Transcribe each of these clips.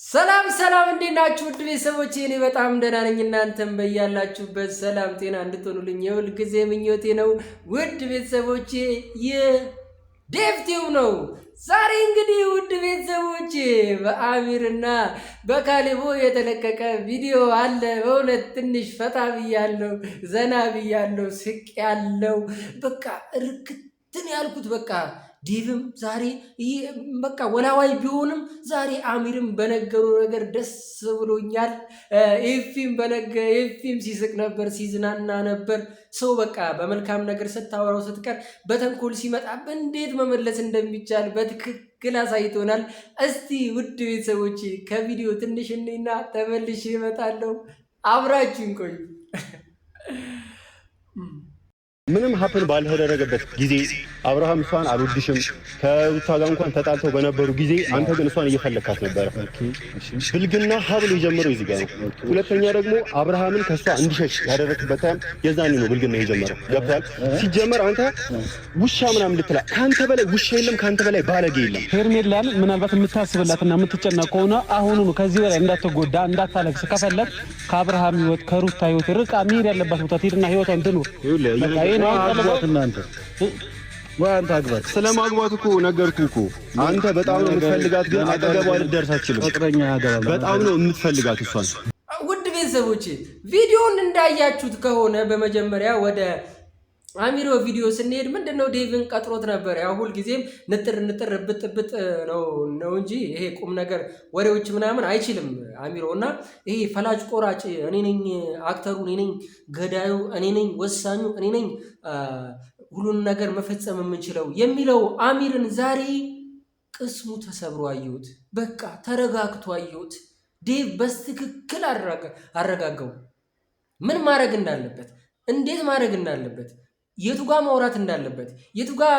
ሰላም ሰላም እንዴት ናችሁ? ውድ ቤተሰቦቼ እኔ በጣም ደህና ነኝ። እናንተም በያላችሁበት ሰላም ጤና እንድትሆኑልኝ የሁል ጊዜ ምኞቴ ነው። ውድ ቤተሰቦቼ የዴቭ ቲዩብ ነው። ዛሬ እንግዲህ ውድ ቤተሰቦቼ በአሚርና በካሌቦ የተለቀቀ ቪዲዮ አለ። በእውነት ትንሽ ፈታ ብያለሁ፣ ዘና ብያለሁ፣ ስቅ ያለው በቃ እርክትን ያልኩት በቃ ዴቭም ዛሬ በቃ ወላዋይ ቢሆንም ዛሬ አሚርም በነገሩ ነገር ደስ ብሎኛል። ኤፊም ሲስቅ ነበር፣ ሲዝናና ነበር። ሰው በቃ በመልካም ነገር ስታወራው ስትቀር በተንኮል ሲመጣብ እንዴት መመለስ እንደሚቻል በትክክል አሳይቶናል። እስቲ ውድ ቤተሰቦች ከቪዲዮ ትንሽ እኔና ተመልሼ እመጣለሁ። አብራችሁን ቆዩ። ምንም ሀፕን ባልተደረገበት ጊዜ አብርሃም እሷን አልወድሽም ከሩታ ጋር እንኳን ተጣልተው በነበሩ ጊዜ አንተ ግን እሷን እየፈለካት ነበረ። ብልግና ሀብሎ የጀመረው እዚህ ጋር ነው። ሁለተኛ ደግሞ አብርሃምን ከእሷ እንዲሸሽ ያደረግበት ታይም የዛኔ ነው ብልግና የጀመረው። ገብቷል? ሲጀመር አንተ ውሻ ምናምን ልትላ ከአንተ በላይ ውሻ የለም፣ ከአንተ በላይ ባለጌ የለም። ሄርሜላን ምናልባት የምታስብላትና የምትጨነቅ ከሆነ አሁኑኑ ከዚህ በላይ እንዳትጎዳ እንዳታለቅስ ከፈለግ ከአብርሃም ህይወት ከሩታ ህይወት ርቃ መሄድ ያለባት ቦታ ትሄድና ህይወቷን ትኑር። ዋንታ አግባት ስለማግባት እኮ ነገርኩህ እኮ አንተ በጣም ነው የምትፈልጋት፣ ግን አጠገቧ ልትደርስ አትችልም። በጣም ነው የምትፈልጋት እሷን። ውድ ቤተሰቦቼ ቪዲዮን እንዳያችሁት ከሆነ በመጀመሪያ ወደ አሚሮ ቪዲዮ ስንሄድ ምንድነው ዴቭን ቀጥሮት ነበር። ያው ሁልጊዜም ንጥር ብጥብጥ ነው እንጂ ይሄ ቁም ነገር ወሬዎች ምናምን አይችልም አሚሮ። እና ይሄ ፈላጭ ቆራጭ እኔ ነኝ፣ አክተሩ እኔ ነኝ፣ ገዳዩ እኔ ነኝ፣ ወሳኙ እኔ ነኝ፣ ሁሉን ነገር መፈጸም የምንችለው የሚለው አሚርን ዛሬ ቅስሙ ተሰብሮ አየሁት። በቃ ተረጋግቶ አየሁት። ዴቭ በትክክል አረጋጋው። ምን ማድረግ እንዳለበት፣ እንዴት ማድረግ እንዳለበት፣ የቱ ጋር ማውራት እንዳለበት፣ የቱ ጋር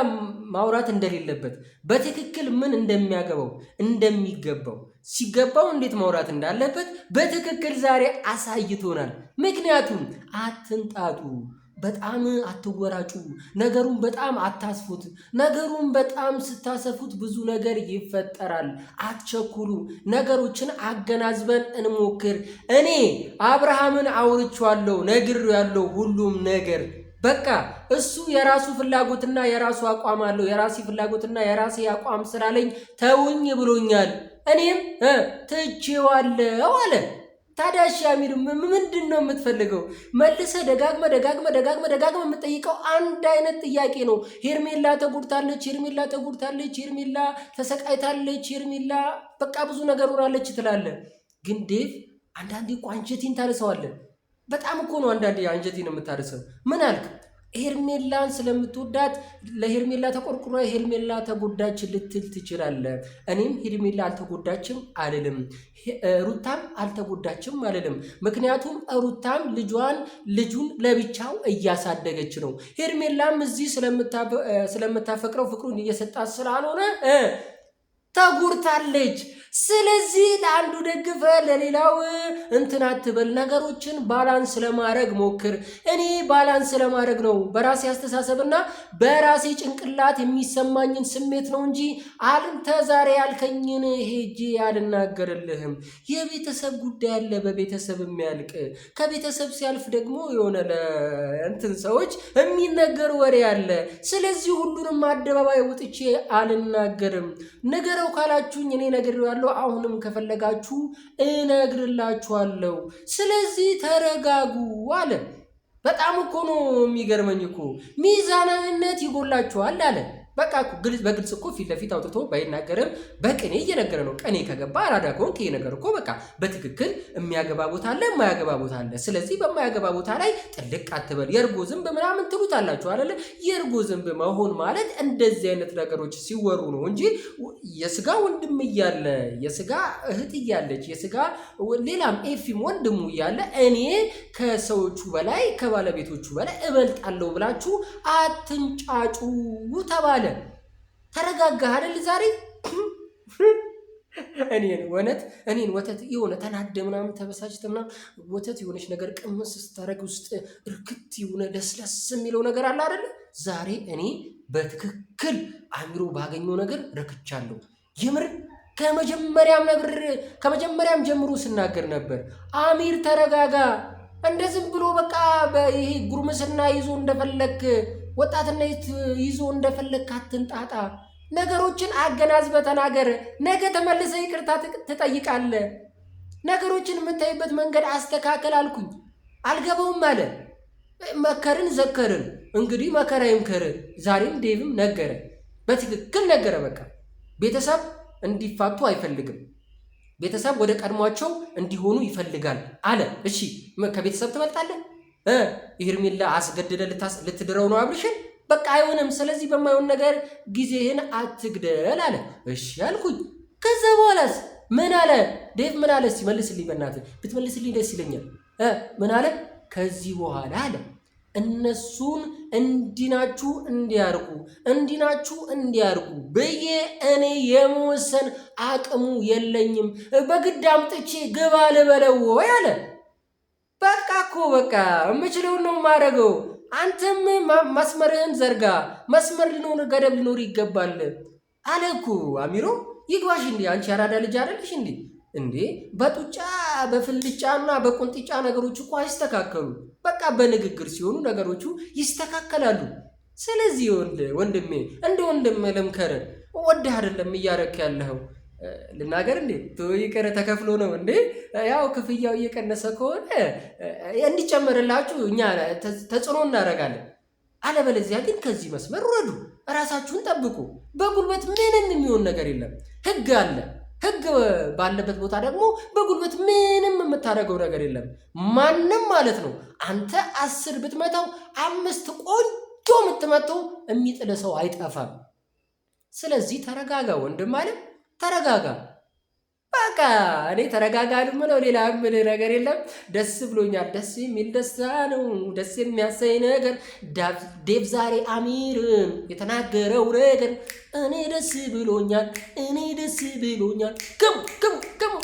ማውራት እንደሌለበት፣ በትክክል ምን እንደሚያገባው እንደሚገባው፣ ሲገባው እንዴት ማውራት እንዳለበት በትክክል ዛሬ አሳይቶናል። ምክንያቱም አትንጣጡ፣ በጣም አትወራጩ፣ ነገሩን በጣም አታስፉት። ነገሩን በጣም ስታሰፉት ብዙ ነገር ይፈጠራል። አትቸኩሉ፣ ነገሮችን አገናዝበን እንሞክር። እኔ አብርሃምን አውርቼዋለሁ፣ ነግሬዋለሁ ሁሉም ነገር በቃ እሱ የራሱ ፍላጎትና የራሱ አቋም አለው። የራሴ ፍላጎትና የራሴ አቋም ስላለኝ ተውኝ ብሎኛል። እኔም ትቼዋለሁ አለ። ታዲያ አሚር ምንድን ነው የምትፈልገው? መልሰ ደጋግመ የምትጠይቀው አንድ አይነት ጥያቄ ነው። ሄርሜላ ተጎድታለች፣ ሄርሜላ ተሰቃይታለች፣ ሄርሜላ በቃ ብዙ ነገር ሆናለች ትላለህ። ግን ዴቭ አንዳንዴ እኮ አንጀቴን ታርሰዋለህ። በጣም እኮ ነው አንዳንዴ አንጀቴን የምታርሰው። ምን አልክ? ሄርሜላን ስለምትወዳት ለሄርሜላ ተቆርቁሮ ሄርሜላ ተጎዳች ልትል ትችላለህ። እኔም ሄርሜላ አልተጎዳችም አልልም፣ ሩታም አልተጎዳችም አልልም። ምክንያቱም ሩታም ልጁን ለብቻው እያሳደገች ነው። ሄርሜላም እዚህ ስለምታፈቅረው ፍቅሩን እየሰጣት ስላልሆነ ተጎድታለች። ስለዚህ ለአንዱ ደግፈ ለሌላው እንትን አትበል። ነገሮችን ባላንስ ለማድረግ ሞክር። እኔ ባላንስ ለማድረግ ነው በራሴ አስተሳሰብና በራሴ ጭንቅላት የሚሰማኝን ስሜት ነው እንጂ አንተ ዛሬ ያልከኝን ሄጄ አልናገርልህም። የቤተሰብ ጉዳይ አለ፣ በቤተሰብ የሚያልቅ ከቤተሰብ ሲያልፍ ደግሞ የሆነ ለእንትን ሰዎች የሚነገር ወሬ አለ። ስለዚህ ሁሉንም አደባባይ ወጥቼ አልናገርም። ንገረው ካላችሁኝ እኔ ነግሬዋለሁ። አሁንም ከፈለጋችሁ እነግርላችኋለሁ። ስለዚህ ተረጋጉ አለ። በጣም እኮ ነው የሚገርመኝ እኮ ሚዛናዊነት ይጎላችኋል አለ። በቃ በግልጽ እኮ ፊት ለፊት አውጥቶ ባይናገርም በቅኔ እየነገረ ነው። ቀኔ ከገባ አራዳ ከሆንክ ይሄ ነገር እኮ በቃ በትክክል የሚያገባ ቦታ አለ፣ የማያገባ ቦታ አለ። ስለዚህ በማያገባ ቦታ ላይ ጥልቅ አትበል። የእርጎ ዝንብ ምናምን ትሉታላችሁ አይደለ? የእርጎ ዝንብ መሆን ማለት እንደዚህ አይነት ነገሮች ሲወሩ ነው እንጂ የስጋ ወንድም እያለ የስጋ እህት እያለች የስጋ ሌላም ኤፊም ወንድሙ እያለ እኔ ከሰዎቹ በላይ ከባለቤቶቹ በላይ እበልጣለሁ ብላችሁ አትንጫጩ ተባለ። ተረጋጋህ አይደል? ዛሬ እኔን ወተት የሆነ ተናደ ምናምን ተበሳጭተ ምናምን ወተት የሆነች ነገር ቅምስ ስታረግ ውስጥ እርክት የሆነ ደስለስ የሚለው ነገር አለ አይደል? ዛሬ እኔ በትክክል አሚሮ ባገኘው ነገር ረክቻለሁ። የምር ከመጀመሪያም ጀምሮ ስናገር ነበር። አሚር ተረጋጋ። እንደዝም ብሎ በቃ ይሄ ጉርምስና ይዞ እንደፈለክ ወጣትነት ይዞ እንደፈለክ አትንጣጣ። ነገሮችን አገናዝበ ተናገር። ነገ ተመልሰ ይቅርታ ትጠይቃለህ። ነገሮችን የምታይበት መንገድ አስተካከል አልኩኝ። አልገባውም አለ። መከርን ዘከርን። እንግዲህ መከራ ይምከር። ዛሬም ዴቭም ነገረ፣ በትክክል ነገረ። በቃ ቤተሰብ እንዲፋቱ አይፈልግም። ቤተሰብ ወደ ቀድሟቸው እንዲሆኑ ይፈልጋል አለ። እሺ ከቤተሰብ ትበልጣለህ? ሄርሜላ አስገድደ ልትድረው ነው አብርሽን? በቃ አይሆንም። ስለዚህ በማይሆን ነገር ጊዜህን አትግደል አለ። እሺ አልኩኝ። ከዛ በኋላስ ምን አለ ዴቭ? ምን አለ? እስኪ መልስልኝ፣ በእናትህ ብትመልስልኝ ደስ ይለኛል። ምን አለ? ከዚህ በኋላ አለ እነሱን እንዲናችሁ እንዲያርጉ በየ እኔ የመወሰን አቅሙ የለኝም። በግድ አምጥቼ ግባ ልበለው ወይ አለ። በቃ እኮ በቃ የምችለውን ነው የማደርገው። አንተም መስመርህን ዘርጋ። መስመር ሊኖር ገደብ ሊኖር ይገባል አለ እኮ አሚሮ። ይግባሽ እንዴ አንቺ ያራዳ ልጅ አይደለሽ እንዴ? እንዴ በጡጫ በፍልጫና በቁንጥጫ ነገሮች እኮ አይስተካከሉ። በቃ በንግግር ሲሆኑ ነገሮቹ ይስተካከላሉ። ስለዚህ ወንድሜ እንደ ወንድም ልምከር፣ ወደህ አይደለም እያረክ ያለኸው። ልናገር እንዴ ይቅር ተከፍሎ ነው እንዴ? ያው ክፍያው እየቀነሰ ከሆነ እንዲጨመርላችሁ እኛ ተጽዕኖ እናደርጋለን። አለበለዚያ ግን ከዚህ መስመር ውረዱ፣ እራሳችሁን ጠብቁ። በጉልበት ምንም የሚሆን ነገር የለም። ህግ አለ። ህግ ባለበት ቦታ ደግሞ በጉልበት ምንም የምታደርገው ነገር የለም። ማንም ማለት ነው አንተ 10 ብትመታው 5 ቆንጆ የምትመታው የሚጥል ሰው አይጠፋም። ስለዚህ ተረጋጋ ወንድም አለ፣ ተረጋጋ። በቃ እኔ ተረጋጋ ምለው ሌላ ምን ነገር የለም። ደስ ብሎኛል። ደስ የሚል ደስታ ነው። ደስ የሚያሰኝ ነገር ዴቭ ዛሬ አሚርን የተናገረው ነገር እኔ ደስ ብሎኛል።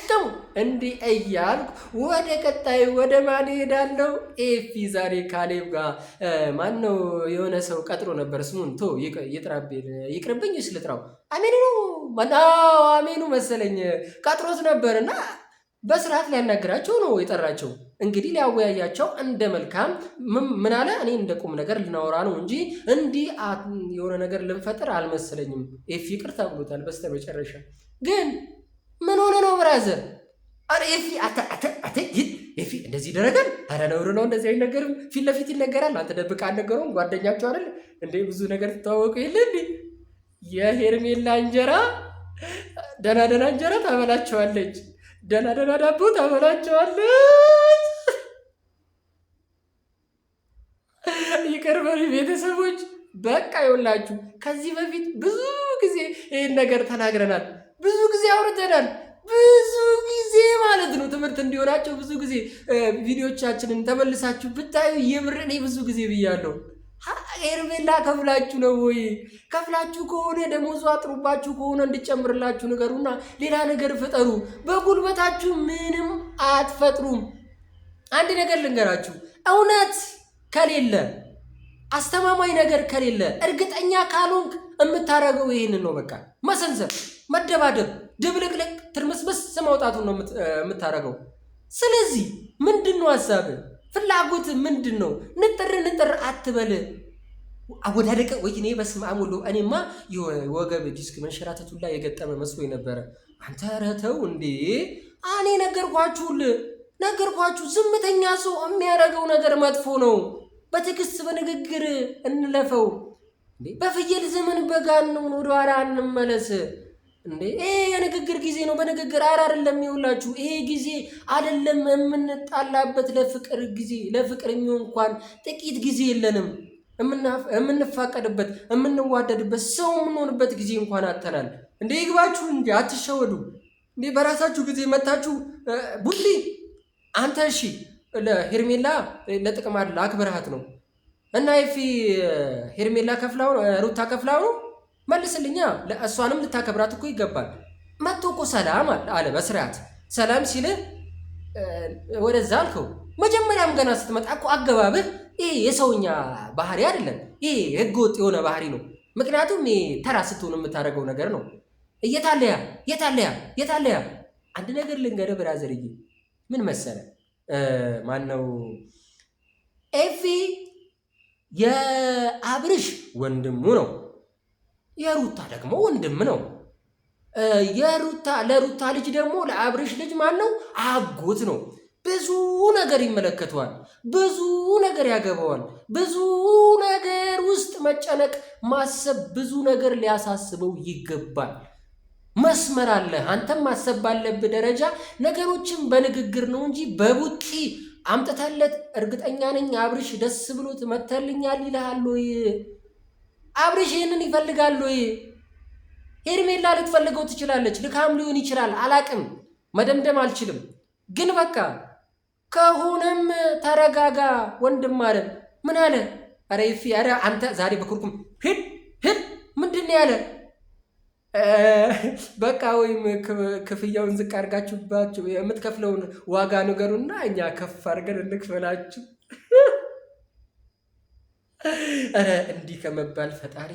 ከሙ እንዲህ እያልኩ ወደ ቀጣዩ ወደ ማን ሄዳለሁ? ኤፊ ዛሬ ካሌብ ጋር ማነው የሆነ ሰው ቀጥሮ ነበር። ስሙን ይቅርብኝ ልጥራው። አሜኑ ነው አሜኑ መሰለኝ ቀጥሮት ነበርና በስርዓት ሊያናግራቸው ነው የጠራቸው። እንግዲህ ሊያወያያቸው እንደ መልካም ምን አለ? እኔ እንደ ቁም ነገር ልናወራ ነው እንጂ እንዲህ የሆነ ነገር ልንፈጥር አልመሰለኝም። ኤፊ ይቅርታ ብሎታል በስተመጨረሻ። ግን ምን ሆነ ነው ብራዘር? አረ ኤፊ እንደዚህ ይደረጋል? አረ ነውር ነው። እንደዚህ አይነገርም። ፊት ለፊት ይነገራል። አንተ ደብቃ አልነገረውም። ጓደኛቸው አይደል እንዴ? ብዙ ነገር ትተዋወቁ የለ እንዴ? የሄርሜላ እንጀራ ደና እንጀራ ታበላቸዋለች። ደና ዳቦ ታበላቸዋለች። ይቅር በሉ ቤተሰቦች። በቃ ይኸውላችሁ ከዚህ በፊት ብዙ ጊዜ ይህን ነገር ተናግረናል። ብዙ ጊዜ አውርተናል። ብዙ ጊዜ ማለት ነው ትምህርት እንዲሆናቸው ብዙ ጊዜ ቪዲዮቻችንን ተመልሳችሁ ብታዩ የምር እኔ ብዙ ጊዜ ብያለሁ። ሄርሜላ ከፍላችሁ ነው ወይ? ከፍላችሁ ከሆነ ደሞዙ አጥሩባችሁ ከሆነ እንዲጨምርላችሁ ንገሩና ሌላ ነገር ፍጠሩ። በጉልበታችሁ ምንም አትፈጥሩም። አንድ ነገር ልንገራችሁ፣ እውነት ከሌለ አስተማማኝ ነገር ከሌለ እርግጠኛ ካልሆንክ የምታረገው ይህንን ነው። በቃ መሰንዘር፣ መደባደብ፣ ድብልቅልቅ ትርምስምስ ማውጣቱን ነው የምታረገው። ስለዚህ ምንድን ነው ሀሳብህ? ፍላጎት ምንድን ነው? ንጥር አትበል። አወዳደቀ ወይ እኔ በስመ አብ ወልድ። እኔማ የወገብ ዲስክ መንሸራተቱ ላይ የገጠመ መስሎኝ ነበረ። አንተ ኧረ ተው እንዴ! እኔ ነገርኳችሁ። ዝምተኛ ሰው የሚያደርገው ነገር መጥፎ ነው። በትዕግስት በንግግር እንለፈው እንዴ። በፍየል ዘመን በጋን ነው፣ ወደ ኋላ እንመለስ እንዴ። ይሄ የንግግር ጊዜ ነው። በንግግር አይደለም ይውላችሁ። ይሄ ጊዜ አይደለም የምንጣላበት ለፍቅር ጊዜ። ለፍቅር የሚሆን እንኳን ጥቂት ጊዜ የለንም። የምንፋቀድበት የምንዋደድበት ሰው የምንሆንበት ጊዜ እንኳን አተናል እንዴ። ይግባችሁ እንዴ፣ አትሸወዱ እንዴ። በራሳችሁ ጊዜ መታችሁ ቡሊ አንተ እሺ፣ ለሄርሜላ ለጥቅም አይደል አክብርሃት ነው እና ይፊ ሄርሜላ ከፍላው ሩታ ከፍላው ነው መልስልኛ። ለእሷንም ልታከብራት እኮ ይገባል። መጥቶ እኮ ሰላም አለ በስርዓት ሰላም ሲል ወደዛ አልከው። መጀመሪያም ገና ስትመጣ እኮ አገባብህ ይሄ የሰውኛ ባህሪ አይደለም። ይሄ ህገወጥ የሆነ ባህሪ ነው። ምክንያቱም ይሄ ተራ ስትሆን የምታደርገው ነገር ነው። የታለያ አንድ ነገር ልንገርህ ብራዘርዬ፣ ምን መሰለ ማነው ኤፊ የአብርሽ ወንድሙ ነው፣ የሩታ ደግሞ ወንድም ነው። ለሩታ ልጅ ደግሞ ለአብርሽ ልጅ ማነው አጎት ነው። ብዙ ነገር ይመለከተዋል፣ ብዙ ነገር ያገባዋል፣ ብዙ ነገር ውስጥ መጨነቅ ማሰብ፣ ብዙ ነገር ሊያሳስበው ይገባል። መስመር አለ። አንተም ማሰብ ባለብህ ደረጃ ነገሮችን በንግግር ነው እንጂ በቡጢ አምጥተለት እርግጠኛ ነኝ አብርሽ ደስ ብሎት መተልኛል ይልሃል ወይ? አብርሽ ይህንን ይፈልጋል ወይ? ሄርሜላ ልትፈልገው ትችላለች፣ ልካም ሊሆን ይችላል፣ አላቅም፣ መደምደም አልችልም። ግን በቃ ከሆነም ተረጋጋ ወንድም አለ። ምን አለ? ኧረ ይፊ ኧረ አንተ ዛሬ በኩርኩም ሂድ ምንድን ያለ? በቃ ወይም ክፍያውን ዝቅ አድርጋችሁባችሁ የምትከፍለውን ዋጋ ንገሩና እኛ ከፍ አድርገን እንክፈላችሁ። ኧረ እንዲህ ከመባል ፈጣሪ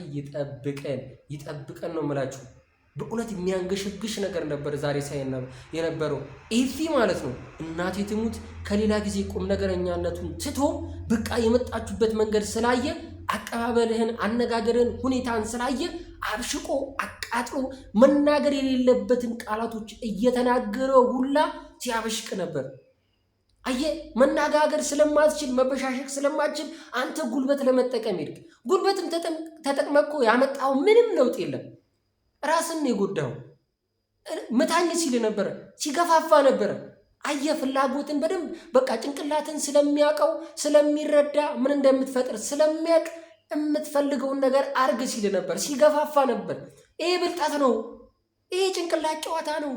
ይጠብቀን ነው የምላችሁ። በእውነት የሚያንገሸግሽ ነገር ነበር ዛሬ ሳይና የነበረው ኤፊ ማለት ነው። እናቴ ትሙት ከሌላ ጊዜ ቁም ነገረኛነቱን ትቶ በቃ የመጣችሁበት መንገድ ስላየ፣ አቀባበልህን፣ አነጋገርህን፣ ሁኔታን ስላየ አብሽቆ አቃጥሎ መናገር የሌለበትን ቃላቶች እየተናገረ ሁላ ሲያበሽቅ ነበር። አየ መናጋገር ስለማትችል መበሻሸቅ ስለማትችል አንተ ጉልበት ለመጠቀም ሄድክ። ጉልበትም ተጠቅመኮ ያመጣው ምንም ለውጥ የለም። ራስን የጎዳው ምታኝ ሲል ነበረ፣ ሲገፋፋ ነበረ። አየ ፍላጎትን በደንብ በቃ ጭንቅላትን ስለሚያውቀው ስለሚረዳ ምን እንደምትፈጥር ስለሚያውቅ የምትፈልገውን ነገር አርግ ሲል ነበር፣ ሲገፋፋ ነበር። ይሄ ብልጣት ነው፣ ይሄ ጭንቅላት ጨዋታ ነው።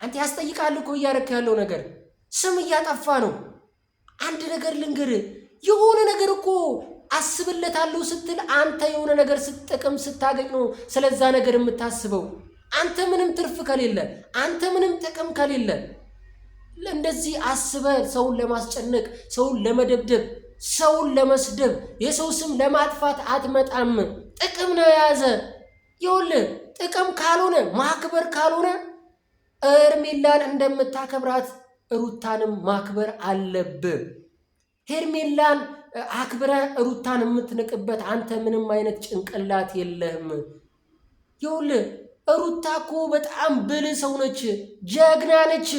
አንተ ያስጠይቃል እኮ እያረክ ያለው ነገር ስም እያጠፋ ነው። አንድ ነገር ልንገር፣ የሆነ ነገር እኮ አስብለታለሁ ስትል አንተ የሆነ ነገር ስትጠቅም ስታገኝ ነው ስለዛ ነገር የምታስበው። አንተ ምንም ትርፍ ከሌለ፣ አንተ ምንም ጥቅም ከሌለ እንደዚህ አስበ ሰውን ለማስጨነቅ፣ ሰውን ለመደብደብ፣ ሰውን ለመስደብ፣ የሰው ስም ለማጥፋት አትመጣም። ጥቅም ነው የያዘ። ይኸውልህ ጥቅም ካልሆነ ማክበር ካልሆነ ሄርሜላን እንደምታከብራት ሩታንም ማክበር አለብህ። ሄርሜላን አክብረ ሩታን የምትንቅበት አንተ ምንም አይነት ጭንቅላት የለህም። ይኸውልህ ሩታ እኮ በጣም ብልህ ሰው ነች፣ ጀግና ነች።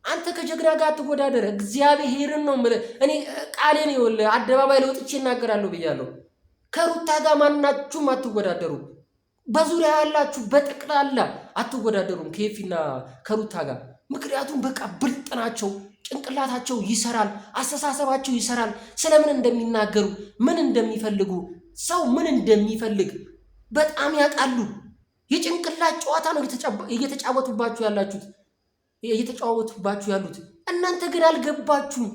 አንተ ከጀግና ጋር አትወዳደር። እግዚአብሔርን ነው የምልህ። እኔ ቃሌን ይኸውልህ አደባባይ ላይ ወጥቼ እናገራለሁ ብያለሁ። ከሩታ ጋር ማናችሁም አትወዳደሩ። በዙሪያ ያላችሁ በጠቅላላ አትወዳደሩም ከኤፊና ከሩታ ጋር። ምክንያቱም በቃ ብልጥ ናቸው። ጭንቅላታቸው ይሰራል፣ አስተሳሰባቸው ይሰራል። ስለምን እንደሚናገሩ፣ ምን እንደሚፈልጉ፣ ሰው ምን እንደሚፈልግ በጣም ያውቃሉ። የጭንቅላት ጨዋታ ነው እየተጫወቱባችሁ ያሉት። እናንተ ግን አልገባችሁም።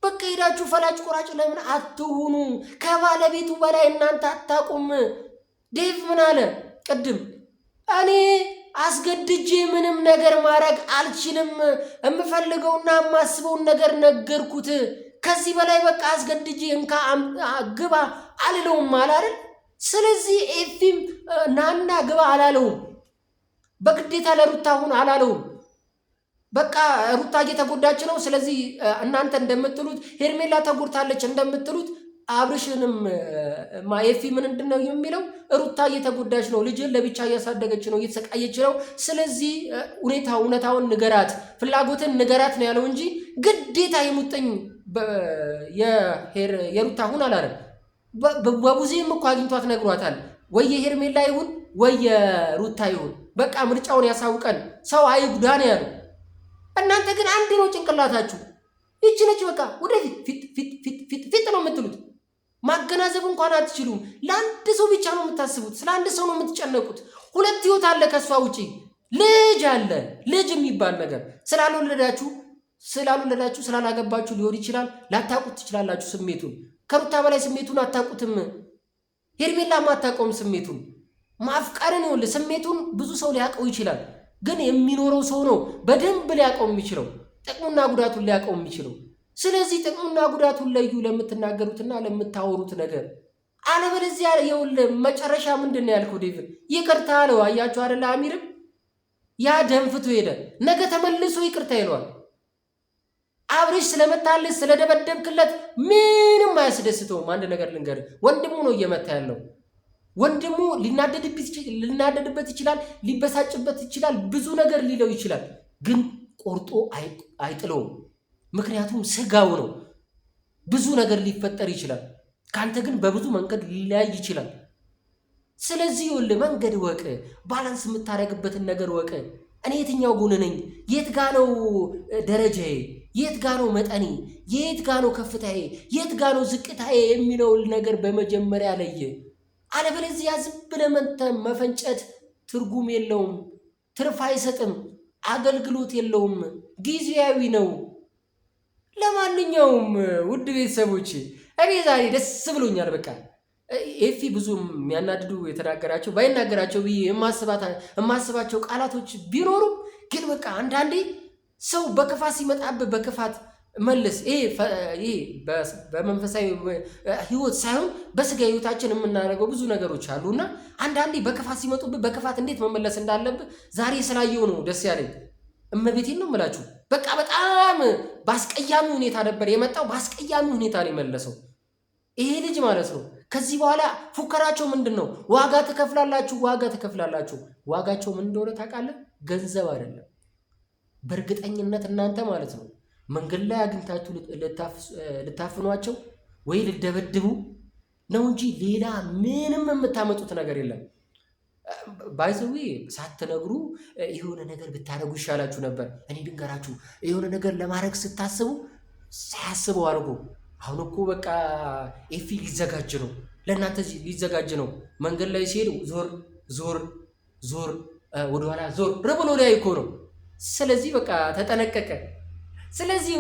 በቃ ሄዳችሁ ፈላጭ ቆራጭ ለምን አትሆኑ? ከባለቤቱ በላይ እናንተ አታውቁም። ዴቭ ምን አለ ቅድም? እኔ አስገድጄ ምንም ነገር ማድረግ አልችልም። የምፈልገውና የማስበውን ነገር ነገርኩት። ከዚህ በላይ በቃ አስገድጄ እንካ ግባ አልለውም አይደል? ስለዚህ ኤፊም ናና ግባ አላለውም። በግዴታ ለሩታ ሁን አላለውም። በቃ ሩታ እየተጎዳች ነው። ስለዚህ እናንተ እንደምትሉት ሄርሜላ ተጎድታለች እንደምትሉት አብርሽንም ኤፊ ምንድን ነው የሚለው? ሩታ እየተጎዳች ነው፣ ልጅን ለብቻ እያሳደገች ነው፣ እየተሰቃየች ነው። ስለዚህ እውነታውን ንገራት፣ ፍላጎትን ንገራት ነው ያለው እንጂ ግዴታ የሙጠኝ የሩታ ሁን አላለም። በቡዜም እኮ አግኝቷት ነግሯታል። ወይ የሄርሜላ ይሁን ወይ የሩታ ይሁን፣ በቃ ምርጫውን ያሳውቀን፣ ሰው አይጉዳ ነው ያለው። እናንተ ግን አንድ ነው ጭንቅላታችሁ፣ ይቺ ነች። በቃ ወደፊት ፊት ነው የምትሉት። ማገናዘብ እንኳን አትችሉም። ለአንድ ሰው ብቻ ነው የምታስቡት። ስለ አንድ ሰው ነው የምትጨነቁት። ሁለት ህይወት አለ ከሷ ውጪ፣ ልጅ አለ። ልጅ የሚባል ነገር ስላልወለዳችሁ ስላላገባችሁ ሊሆን ይችላል፣ ላታውቁት ትችላላችሁ ስሜቱን። ከሩታ በላይ ስሜቱን አታውቁትም። ሄርሜላም አታውቀውም ስሜቱን። ማፍቀርን ይኸውልህ ስሜቱን ብዙ ሰው ሊያውቀው ይችላል፣ ግን የሚኖረው ሰው ነው በደንብ ሊያውቀው የሚችለው፣ ጥቅሙና ጉዳቱን ሊያውቀው የሚችለው። ስለዚህ ጥቅሙና ጉዳቱን ለዩ ለምትናገሩትና ለምታወሩት ነገር። አለበለዚያ ይኸውልህ መጨረሻ ምንድን ነው ያልከው ዴቭን? ይቅርታ አለው። አያችሁ አይደለ? አሚርም ያ ደንፍቶ ሄደ። ነገ ተመልሶ ይቅርታ ይለዋል። አብርሽ ስለመታልህ ስለደበደብክለት ምንም አያስደስተውም። አንድ ነገር ልንገርህ፣ ወንድሙ ነው እየመታ ያለው። ወንድሙ ሊናደድበት ይችላል፣ ሊበሳጭበት ይችላል፣ ብዙ ነገር ሊለው ይችላል። ግን ቆርጦ አይጥለውም። ምክንያቱም ስጋው ነው። ብዙ ነገር ሊፈጠር ይችላል። ካንተ ግን በብዙ መንገድ ሊለያይ ይችላል። ስለዚህ ይኸውልህ መንገድ ወቅ፣ ባላንስ የምታደርግበትን ነገር ወቅ። እኔ የትኛው ጎን ነኝ? የት ጋ ነው ደረጃዬ? የት ጋ ነው መጠኔ? የት ጋ ነው ከፍታዬ? የት ጋ ነው ዝቅታዬ የሚለውን ነገር በመጀመሪያ ለየ። አለበለዚያ ዝም ብለህ መፈንጨት ትርጉም የለውም፣ ትርፍ አይሰጥም፣ አገልግሎት የለውም፣ ጊዜያዊ ነው። ለማንኛውም ውድ ቤተሰቦች እኔ ዛሬ ደስ ብሎኛል። በቃ ኤፊ ብዙም የሚያናድዱ የተናገራቸው ባይናገራቸው ብዬ የማስባቸው ቃላቶች ቢኖሩ ግን በቃ አንዳንዴ ሰው በክፋት ሲመጣብህ በክፋት መልስ። ይሄ በመንፈሳዊ ህይወት ሳይሆን በስጋ ህይወታችን የምናደርገው ብዙ ነገሮች አሉና አንዳንዴ በክፋት ሲመጡብህ በክፋት እንዴት መመለስ እንዳለብህ ዛሬ ስላየው ነው ደስ ያለኝ። እመቤቴን ነው የምላችሁ። በቃ በጣም በአስቀያሚ ሁኔታ ነበር የመጣው፣ በአስቀያሚ ሁኔታ ነው የመለሰው ይሄ ልጅ ማለት ነው። ከዚህ በኋላ ፉከራቸው ምንድን ነው? ዋጋ ትከፍላላችሁ፣ ዋጋ ትከፍላላችሁ። ዋጋቸው ምን እንደሆነ ታውቃለህ? ገንዘብ አይደለም። በእርግጠኝነት እናንተ ማለት ነው መንገድ ላይ አግኝታችሁ ልታፍኗቸው ወይ ልደበድቡ ነው እንጂ ሌላ ምንም የምታመጡት ነገር የለም። ባይዘዊ ሳትነግሩ የሆነ ነገር ብታደርጉ ይሻላችሁ ነበር። እኔ ድንገራችሁ የሆነ ነገር ለማድረግ ስታስቡ ሳያስበው አድርጎ። አሁን እኮ በቃ ኤፊ ሊዘጋጅ ነው፣ ለእናንተ ሊዘጋጅ ነው። መንገድ ላይ ሲሄድ ዞር ዞር ዞር ወደኋላ ዞር ብሎ ላይ እኮ ነው። ስለዚህ በቃ ተጠነቀቀ። ስለዚህ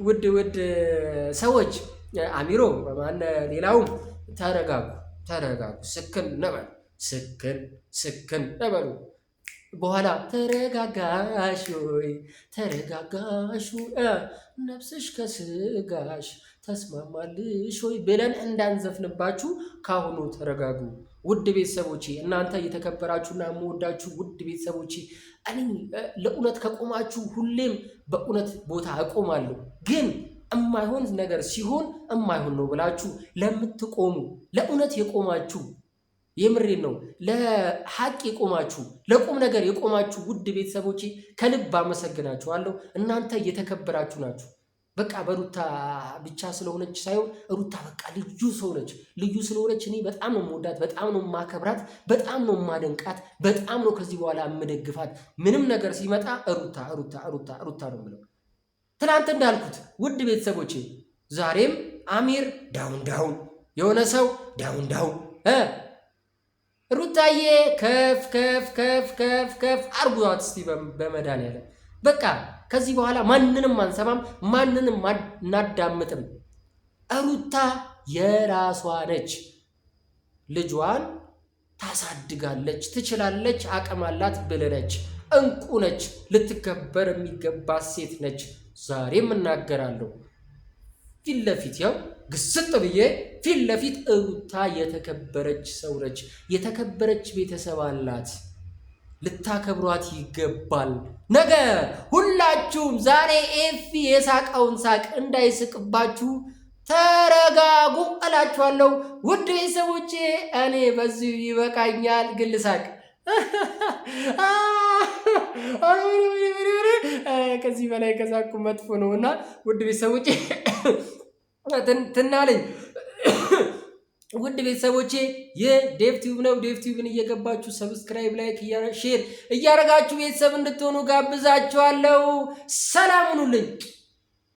ውድ ሰዎች አሚሮ ማነ ሌላውም ተረጋጉ፣ ስክን ነበሉ፣ ስክን ነበሉ። በኋላ ተረጋጋሽ ነፍስሽ ከስጋሽ ተስማማልሽ ወይ ብለን እንዳንዘፍንባችሁ ካሁኑ ተረጋጉ። ውድ ቤተሰቦቼ እናንተ የተከበራችሁና የምወዳችሁ ውድ ቤተሰቦቼ እኔ ለእውነት ከቆማችሁ ሁሌም በእውነት ቦታ እቆማለሁ። ግን እማይሆን ነገር ሲሆን እማይሆን ነው ብላችሁ ለምትቆሙ ለእውነት የቆማችሁ የምሬን ነው ለሐቅ የቆማችሁ ለቁም ነገር የቆማችሁ ውድ ቤተሰቦቼ ከልብ አመሰግናችኋለሁ። እናንተ የተከበራችሁ ናችሁ። በቃ በሩታ ብቻ ስለሆነች ሳይሆን ሩታ በቃ ልዩ ሰው ነች። ልዩ ስለሆነች እኔ በጣም ነው የምወዳት፣ በጣም ነው የማከብራት፣ በጣም ነው የማደንቃት፣ በጣም ነው ከዚህ በኋላ የምደግፋት። ምንም ነገር ሲመጣ ሩታ ነው የምለው። ትናንት እንዳልኩት ውድ ቤተሰቦቼ ዛሬም አሚር ዳውን የሆነ ሰው ዳውን ሩታዬ ከፍ አርጓት እስቲ በመድኃኒዓለም። በቃ ከዚህ በኋላ ማንንም አንሰማም፣ ማንንም እናዳምጥም። ሩታ የራሷ ነች። ልጇን ታሳድጋለች፣ ትችላለች፣ አቅም አላት፣ ብልህ ነች፣ እንቁ ነች፣ ልትከበር የሚገባት ሴት ነች። ዛሬም እናገራለሁ ፊት ለፊት ያው ግስጥ ብዬ ፊት ለፊት ሩታ የተከበረች ሰው ነች። የተከበረች ቤተሰብ አላት። ልታከብሯት ይገባል። ነገ ሁላችሁም ዛሬ ኤፊ የሳቀውን ሳቅ እንዳይስቅባችሁ ተረጋጉ እላችኋለሁ። ውድ ቤተሰቦቼ እኔ በዚሁ ይበቃኛል። ግን ልሳቅ ከዚህ በላይ ከሳቅኩ መጥፎ ነው እና ውድ ቤተሰቦቼ ትናለኝ። ውድ ቤተሰቦቼ የዴቭ ቲዩብ ነው። ዴቭ ቲዩብን እየገባችሁ ሰብስክራይብ፣ ላይክ፣ ሼር እያረጋችሁ ቤተሰብ እንድትሆኑ ጋብዛችኋለሁ። ሰላም ሁኑልኝ።